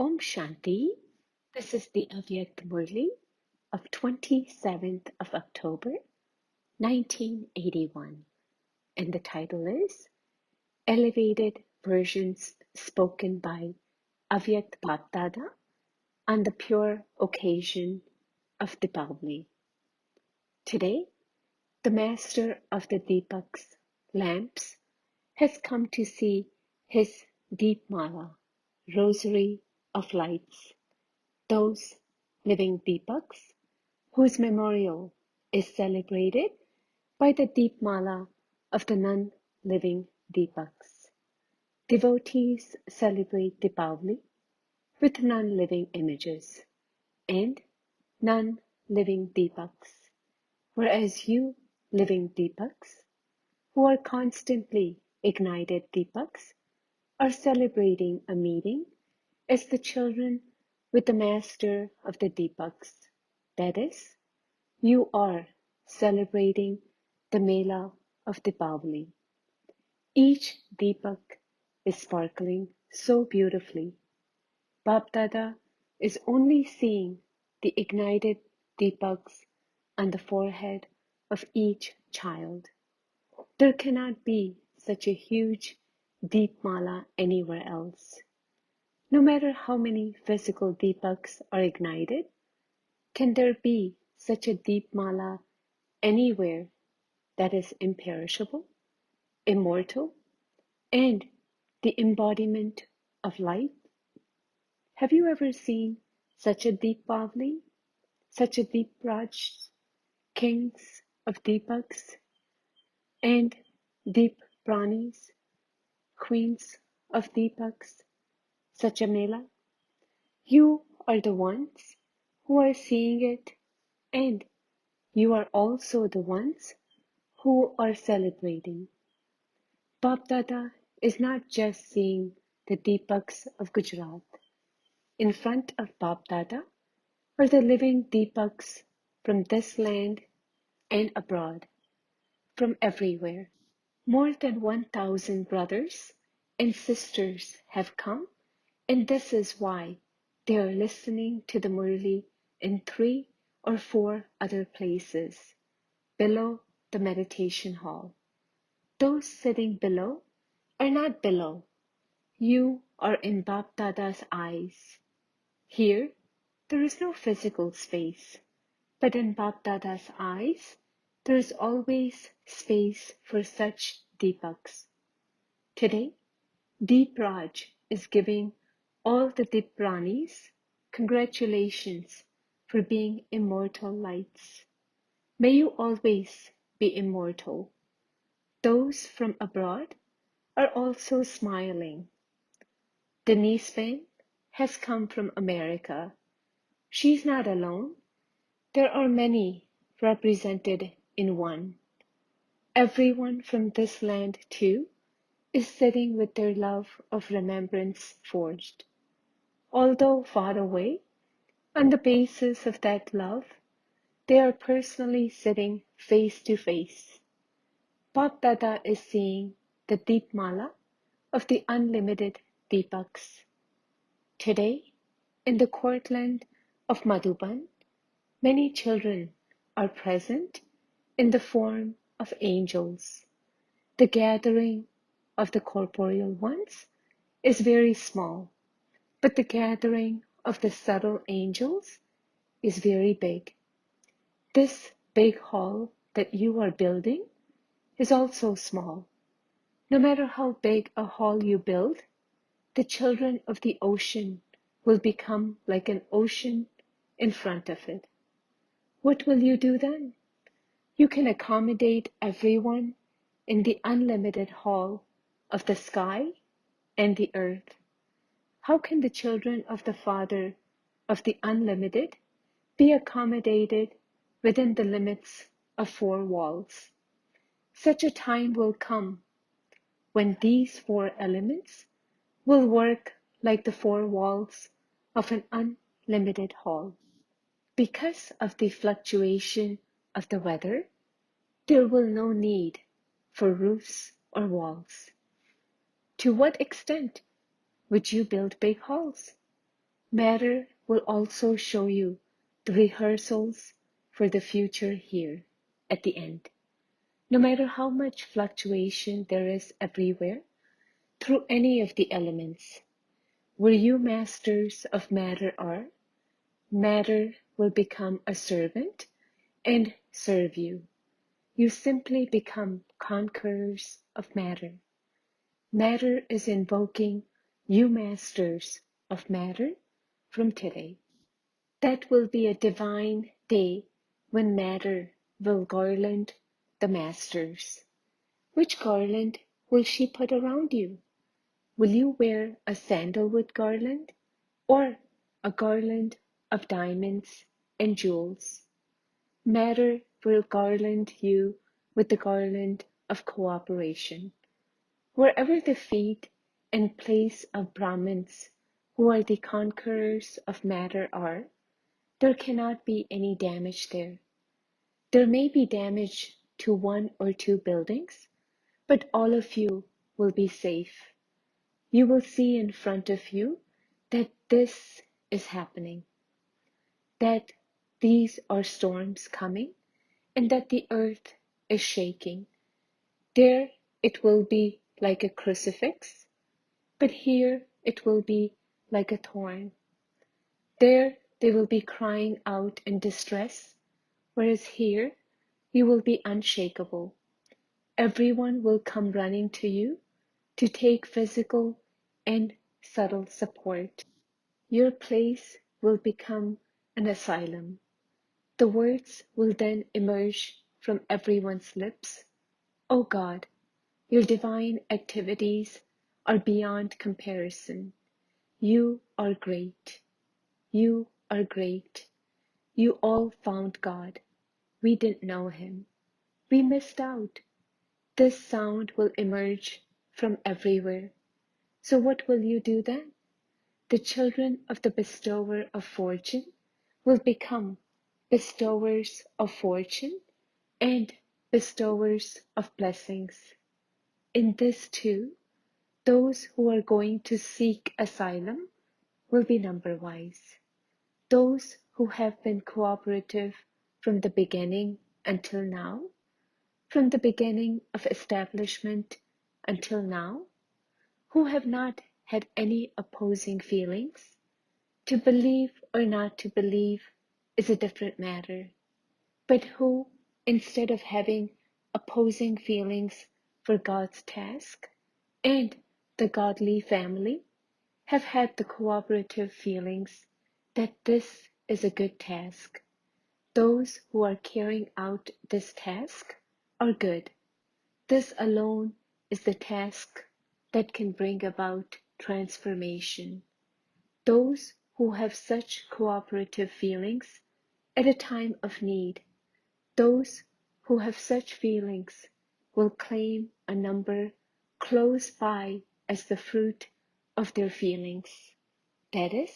Om Shanti. This is the Avyakt Murli of 27th of October, 1981. And the title is Elevated Versions Spoken by Avyakt BapDada on the pure occasion of Deepawali. Today, the master of the Deepak's lamps has come to see his Deepmala, rosary of lights, those living Deepaks whose memorial is celebrated by the Deepmala of the non-living Deepaks. Devotees celebrate Deepawali with non-living images and non-living Deepaks, whereas you living Deepaks, who are constantly ignited Deepaks, are celebrating a meeting as the children with the master of the Deepaks. That is, you are celebrating the Mela of Deepawali. Each Deepak is sparkling so beautifully. BapDada is only seeing the ignited Deepaks on the forehead of each child. There cannot be such a huge Deepmala anywhere else. No matter how many physical Deepaks are ignited, can there be such a Deepmala anywhere that is imperishable, immortal, and the embodiment of light? Have you ever seen such a Deepawali, such a Deep Raj, kings of Deepaks, and Deep Pranis, queens of Deepaks, such a Mela? You are the ones who are seeing it, and you are also the ones who are celebrating. BapDada is not just seeing the Deepaks of Gujarat. In front of BapDada are the living Deepaks from this land and abroad, from everywhere. More than 1,000 brothers and sisters have come, and this is why they are listening to the Murli in 3 or 4 other places below the meditation hall. Those sitting below are not below. You are in BapDada's eyes. Here, there is no physical space, but in BapDada's eyes, there is always space for such Deepaks. Today, Deep Raj is giving all the Deep Pranis congratulations for being immortal lights. May you always be immortal. Those from abroad are also smiling. Denise Van has come from America. She's not alone. There are many represented in one. Everyone from this land, too, is sitting with their love of remembrance forged. Although far away, on the basis of that love, they are personally sitting face to face. BapDada is seeing the Deepmala of the unlimited Deepaks. Today, in the courtland of Madhuban, many children are present in the form of angels. The gathering of the corporeal ones is very small, but the gathering of the subtle angels is very big. This big hall that you are building is also small. No matter how big a hall you build, the children of the ocean will become like an ocean in front of it. What will you do then? You can accommodate everyone in the unlimited hall of the sky and the earth. How can the children of the Father of the unlimited be accommodated within the limits of 4 walls? Such a time will come when these 4 elements will work like the 4 walls of an unlimited hall. Because of the fluctuation of the weather, there will no need for roofs or walls. To what extent would you build big halls? Matter will also show you the rehearsals for the future here at the end. No matter how much fluctuation there is everywhere, through any of the elements, where you masters of matter are, matter will become a servant and serve you. You simply become conquerors of matter. Matter is invoking you masters of matter from today. That will be a divine day when matter will garland the masters. Which garland will she put around you? Will you wear a sandalwood garland or a garland of diamonds and jewels? Matter will garland you with the garland of cooperation. Wherever the feet and place of Brahmins, who are the conquerors of matter, are, there cannot be any damage there. There may be damage to one or two buildings, but all of you will be safe. You will see in front of you that this is happening, that these are storms coming, and that the earth is shaking. There it will be like a crucifix, but here it will be like a thorn. There they will be crying out in distress, whereas here you will be unshakable. Everyone will come running to you to take physical and subtle support. Your place will become an asylum. The words will then emerge from everyone's lips. Oh God, your divine activities are beyond comparison. You are great. You are great. You all found God. We didn't know him. We missed out. This sound will emerge from everywhere. So what will you do then? The children of the bestower of fortune will become bestowers of fortune and bestowers of blessings. In this too, those who are going to seek asylum will be number-wise. Those who have been cooperative from the beginning until now, from the beginning of establishment until now, who have not had any opposing feelings. To believe or not to believe is a different matter, but who, instead of having opposing feelings for God's task and the godly family, have had the cooperative feelings that this is a good task. Those who are carrying out this task are good. This alone is the task that can bring about transformation. Those who have such cooperative feelings at a time of need, those who have such feelings will claim a number close by as the fruit of their feelings. That is,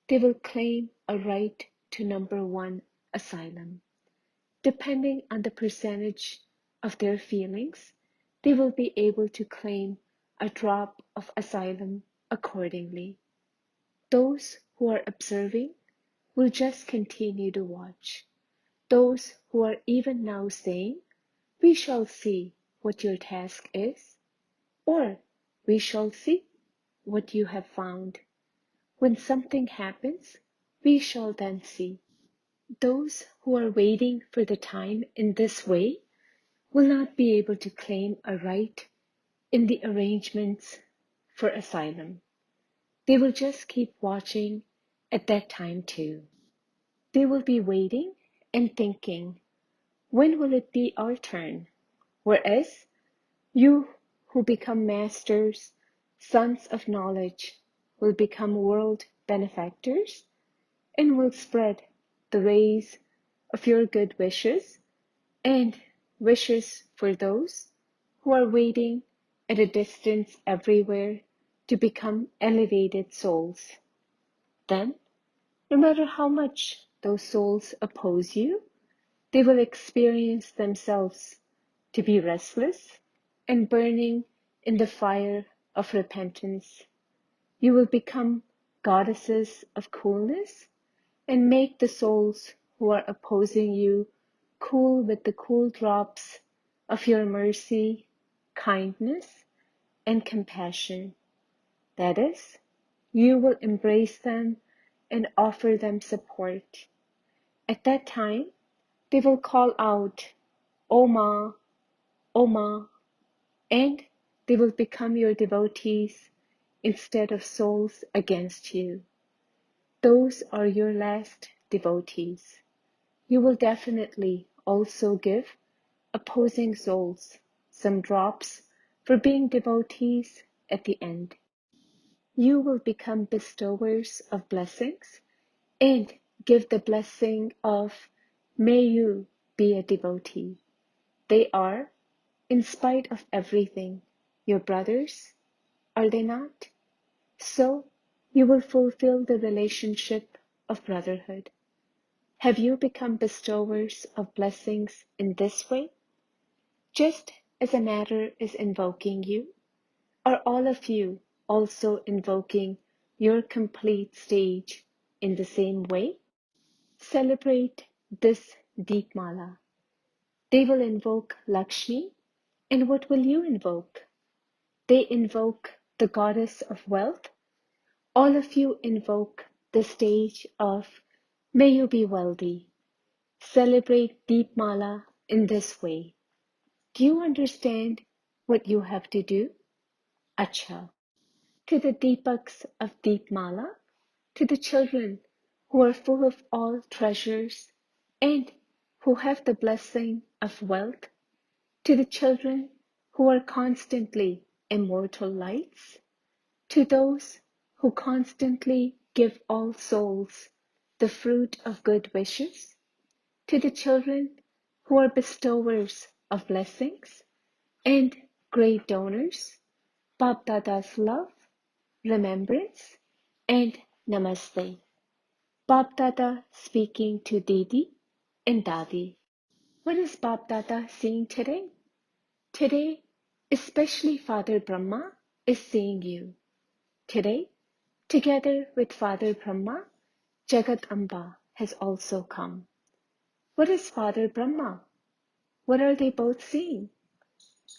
they will claim a right to number one asylum. Depending on the percentage of their feelings, they will be able to claim a drop of asylum accordingly. Those who are observing will just continue to watch. Those who are even now saying, "We shall see what your task is," or "We shall see what you have found. When something happens, we shall then see." Those who are waiting for the time in this way will not be able to claim a right in the arrangements for asylum. They will just keep watching at that time too. They will be waiting and thinking, when will it be our turn? Whereas you who become masters, sons of knowledge, will become world benefactors and will spread the rays of your good wishes and wishes for those who are waiting at a distance everywhere to become elevated souls. Then, no matter how much those souls oppose you, they will experience themselves to be restless and burning in the fire of repentance. You will become goddesses of coolness, and make the souls who are opposing you cool with the cool drops of your mercy, kindness, and compassion. That is, you will embrace them and offer them support. At that time, they will call out, Oma, Oma, and they will become your devotees instead of souls against you. Those are your last devotees. You will definitely also give opposing souls some drops for being devotees at the end. You will become bestowers of blessings and give the blessing of, may you be a devotee. They are, in spite of everything, your brothers, are they not? So you will fulfill the relationship of brotherhood. Have you become bestowers of blessings in this way? Just as a matter is invoking you, are all of you also invoking your complete stage in the same way? Celebrate this Deepmala. They will invoke Lakshmi, and what will you invoke? They invoke the goddess of wealth. All of you invoke the stage of, may you be wealthy. Celebrate Deepmala in this way. Do you understand what you have to do? Acha. To the Deepaks of Deepmala, to the children who are full of all treasures and who have the blessing of wealth, to the children who are constantly immortal lights, to those who constantly give all souls the fruit of good wishes, to the children who are bestowers of blessings and great donors, BapDada's love, remembrance, and namaste. BapDada speaking to Didi and Dadi. What is BapDada saying today? Today, especially Father Brahma is seeing you. Today, together with Father Brahma, Jagat Amba has also come. What is Father Brahma? What are they both seeing?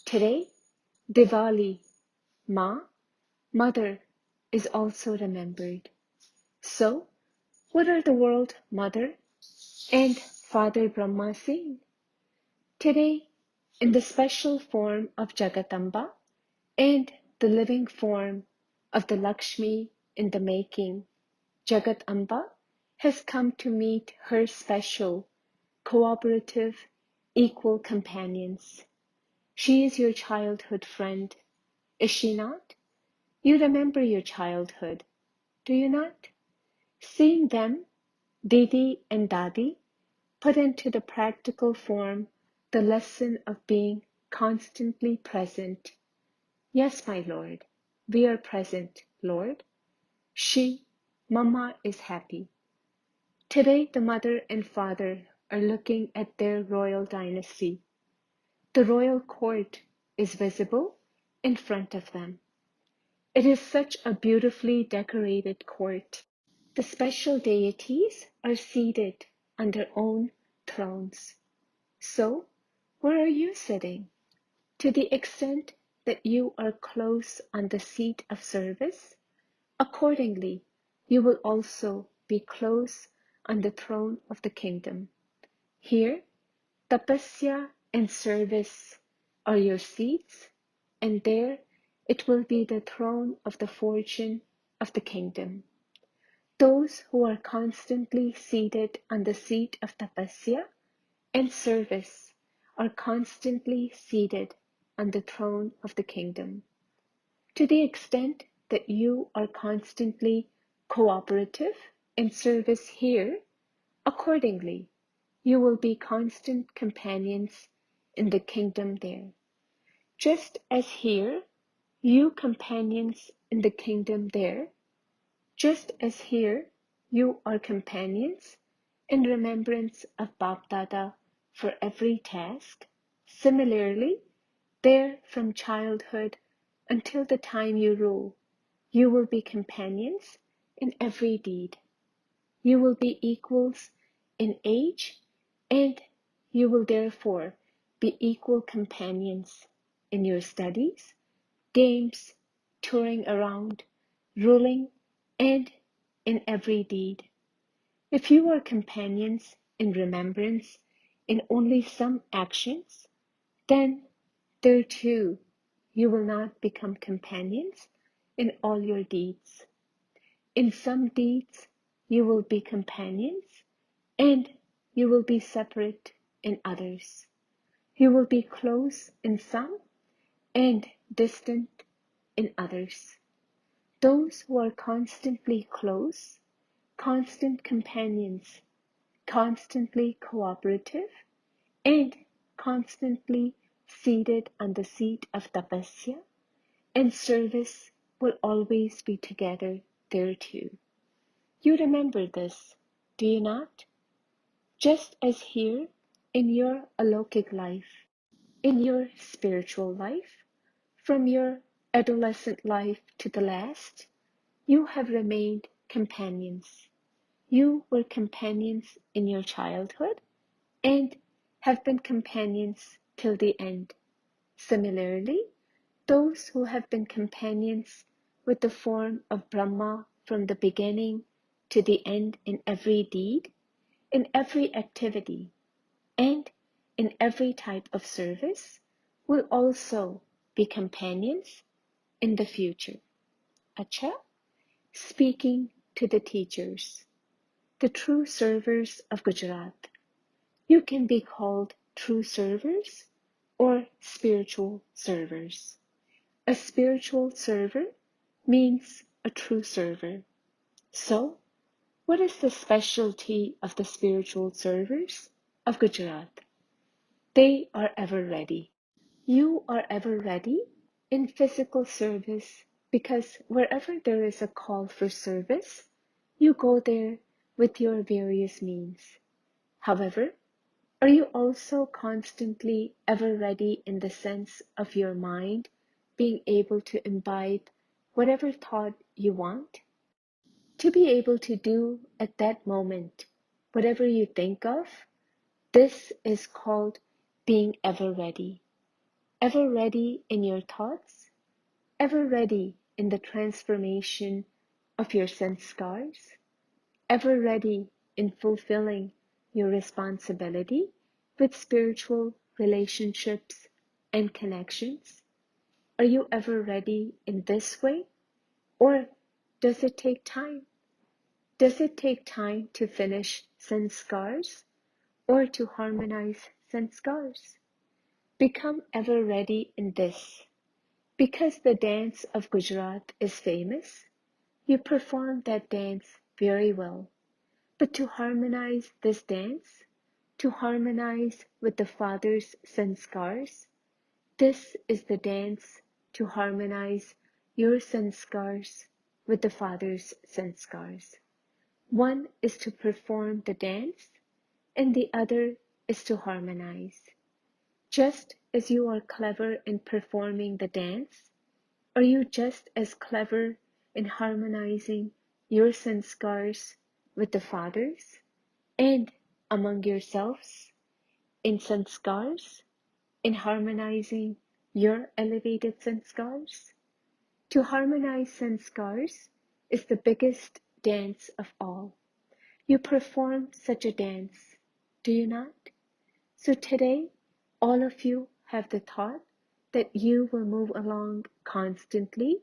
Today, Diwali, Ma, Mother, is also remembered. So, what are the world Mother and Father Brahma seeing? Today, in the special form of Jagatamba and the living form of the Lakshmi in the making, Jagat Amba has come to meet her special, cooperative, equal companions. She is your childhood friend, is she not? You remember your childhood, do you not? Seeing them, Didi and Dadi, put into the practical form the lesson of being constantly present. Yes, my Lord, we are present, Lord. She, Mama, is happy. Today, the mother and father are looking at their royal dynasty. The royal court is visible in front of them. It is such a beautifully decorated court. The special deities are seated on their own thrones. So, where are you sitting? To the extent that you are close on the seat of service, accordingly, you will also be close on the throne of the kingdom. Here, tapasya and service are your seats, and there it will be the throne of the fortune of the kingdom. Those who are constantly seated on the seat of tapasya and service are constantly seated on the throne of the kingdom. To the extent that you are constantly cooperative in service here, accordingly, you will be constant companions in the kingdom there. Just as here, you companions in the kingdom there, just as here, you are companions in remembrance of BapDada for every task. Similarly, there from childhood until the time you rule, you will be companions in every deed. You will be equals in age, and you will therefore be equal companions in your studies, games, touring around, ruling, and in every deed. If you are companions in remembrance in only some actions, then there too you will not become companions in all your deeds. In some deeds you will be companions, and you will be separate in others. You will be close in some and distant in others. Those who are constantly close, constant companions, constantly cooperative, and constantly seated on the seat of tapasya and service will always be together there too. You remember this, do you not? Just as here in your alokik life, in your spiritual life, from your adolescent life to the last, you have remained companions. You were companions in your childhood and have been companions till the end. Similarly, those who have been companions with the form of Brahma from the beginning to the end in every deed, in every activity, and in every type of service, will also be companions in the future. Acha, speaking to the teachers, the true servers of Gujarat. You can be called true servers or spiritual servers. A spiritual server means a true server. So, what is the specialty of the spiritual servers of Gujarat? They are ever ready. You are ever ready in physical service because wherever there is a call for service, you go there with your various means. However, are you also constantly ever ready in the sense of your mind being able to imbibe whatever thought you want? To be able to do at that moment whatever you think of, this is called being ever ready. Ever ready in your thoughts, ever ready in the transformation of your sanskars, ever ready in fulfilling your responsibility with spiritual relationships and connections? Are you ever ready in this way? Or does it take time? Does it take time to finish sanskars or to harmonize sanskars? Become ever ready in this. Because the dance of Gujarat is famous, you perform that dance very well. But to harmonize this dance, to harmonize with the Father's sanskars, this is the dance to harmonize your sanskars with the Father's sanskars. One is to perform the dance, and the other is to harmonize. Just as you are clever in performing the dance, are you just as clever in harmonizing your sanskars with the Father's and among yourselves in sanskars, in harmonizing your elevated sanskars? To harmonize sanskars is the biggest dance of all. You perform such a dance, do you not? So today, all of you have the thought that you will move along constantly,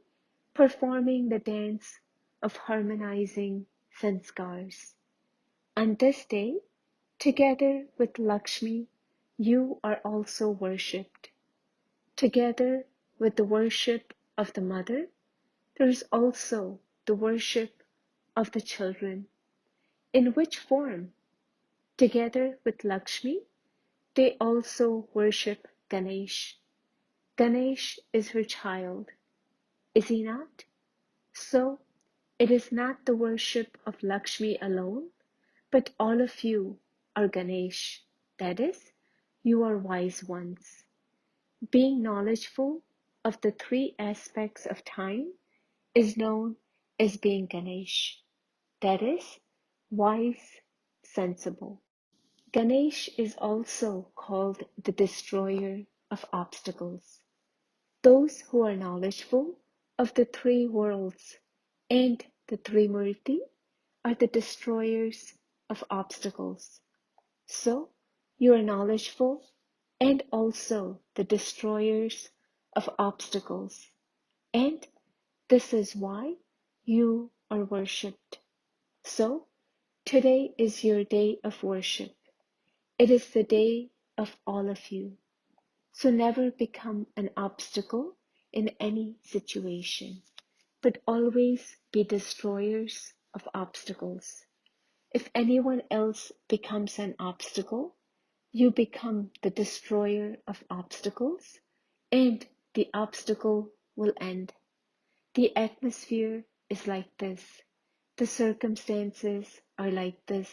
performing the dance of harmonizing sanskars. On this day, together with Lakshmi, you are also worshipped. Together with the worship of the mother, there is also the worship of the children. In which form? Together with Lakshmi, they also worship Ganesh. Ganesh is her child, is he not? So, it is not the worship of Lakshmi alone, but all of you are Ganesh. That is, you are wise ones. Being knowledgeful of the three aspects of time is known as being Ganesh. that is, wise, sensible. Ganesh is also called the destroyer of obstacles. Those who are knowledgeable of the three worlds and the Trimurti are the destroyers of obstacles. So, you are knowledgeable and also the destroyers of obstacles. And this is why you are worshipped. So, today is your day of worship. It is the day of all of you. So never become an obstacle in any situation, but always be destroyers of obstacles. If anyone else becomes an obstacle, you become the destroyer of obstacles, and the obstacle will end. The atmosphere is like this. The circumstances are like this.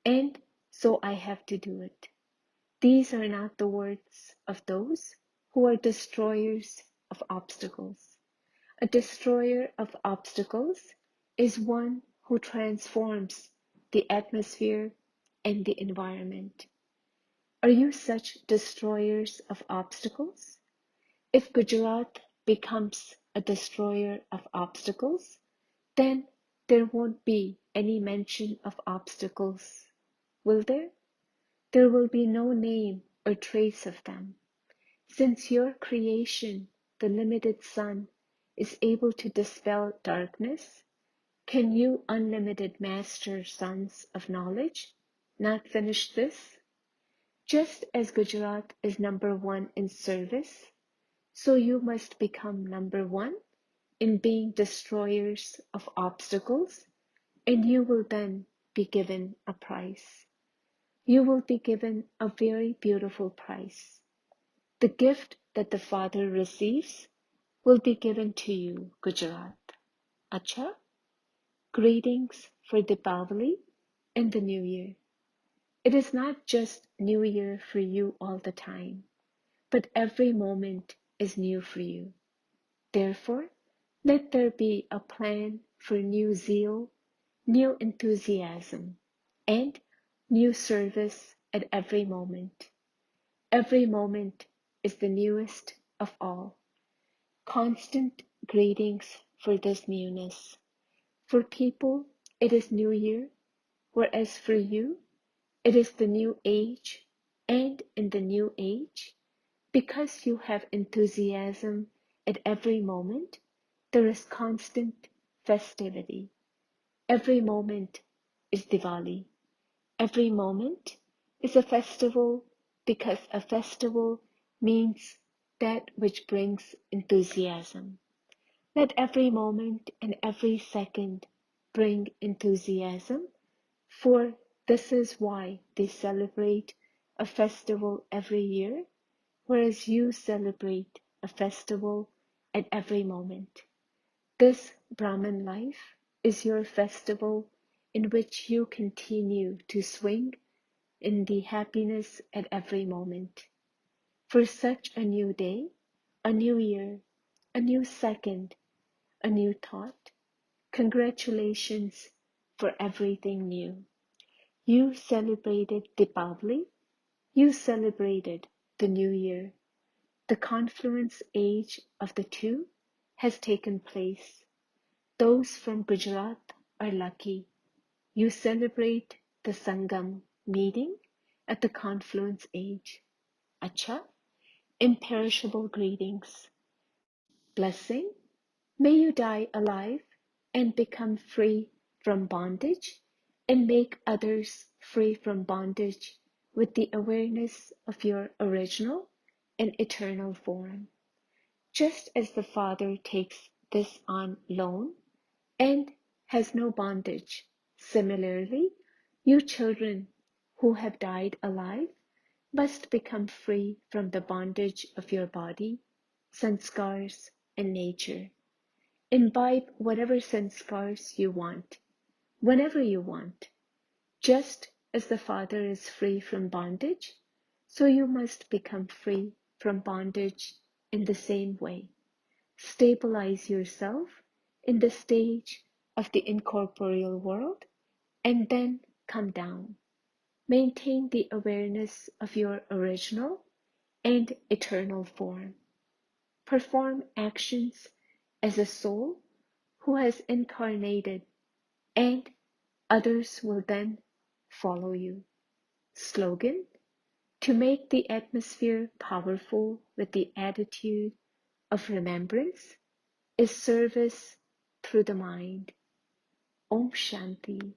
And so I have to do it. These are not the words of those who are destroyers of obstacles. A destroyer of obstacles is one who transforms the atmosphere and the environment. Are you such destroyers of obstacles? If Gujarat becomes a destroyer of obstacles, then there won't be any mention of obstacles, will there? There will be no name or trace of them. Since your creation, the limited sun, is able to dispel darkness, can you, unlimited master sons of knowledge, not finish this? Just as Gujarat is number one in service, so you must become number one in being destroyers of obstacles, and you will then be given a prize. You will be given a very beautiful prize. The gift that the Father receives will be given to you, Gujarat. Acha, greetings for Deepawali and the New Year. It is not just New Year for you all the time, but every moment is new for you. Therefore, let there be a plan for new zeal, new enthusiasm, and new service at every moment. Every moment is the newest of all. Constant greetings for this newness. For people, it is New Year, whereas for you, it is the new age, and in the new age, because you have enthusiasm at every moment, there is constant festivity. Every moment is Diwali. Every moment is a festival because a festival means that which brings enthusiasm. Let every moment and every second bring enthusiasm, for this is why they celebrate a festival every year, whereas you celebrate a festival at every moment. This Brahman life is your festival in which you continue to swing in the happiness at every moment. For such a new day, a new year, a new second, a new thought, congratulations for everything new. You celebrated Deepawali, you celebrated the new year. The confluence age of the two has taken place. Those from Gujarat are lucky. You celebrate the Sangam meeting at the confluence age. Acha, imperishable greetings. Blessing, may you die alive and become free from bondage and make others free from bondage with the awareness of your original and eternal form. Just as the Father takes this on loan and has no bondage, similarly, you children who have died alive must become free from the bondage of your body, sanskars, and nature. Imbibe whatever sanskars you want, whenever you want. Just as the Father is free from bondage, so you must become free from bondage in the same way. Stabilize yourself in the stage of the incorporeal world and then come down. Maintain the awareness of your original and eternal form. Perform actions as a soul who has incarnated, and others will then follow you. Slogan: to make the atmosphere powerful with the attitude of remembrance is service through the mind. Om Shanti.